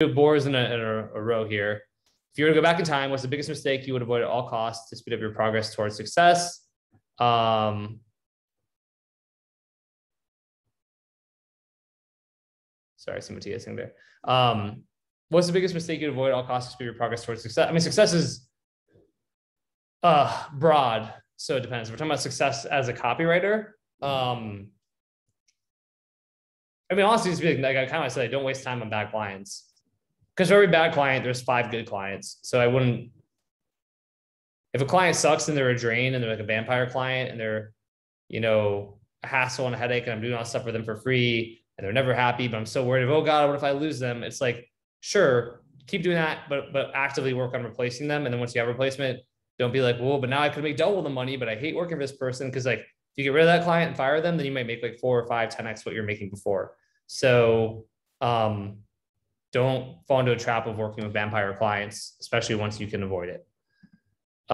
do bores in a row here. If you were to go back in time, what's the biggest mistake you would avoid at all costs to speed up your progress towards success? Sorry, some Matthias in there. What's the biggest mistake you'd avoid at all costs to speed your progress towards success? I mean, success is broad, so it depends. If we're talking about success as a copywriter. I mean, honestly, like I kind of say, don't waste time on bad clients. Because for every bad client, there's 5 good clients. So I wouldn't, if a client sucks and they're a drain and they're like a vampire client and they're, you know, a hassle and a headache and I'm doing all this stuff for them for free and they're never happy, but I'm so worried of, oh God, what if I lose them? It's like, sure, keep doing that, but actively work on replacing them. And then once you have a replacement, don't be like, well, but now I could make double the money, but I hate working for this person. Cause like, if you get rid of that client and fire them, then you might make like 4 or 5, 10x what you're making before. So, don't fall into a trap of working with vampire clients, especially once you can avoid it.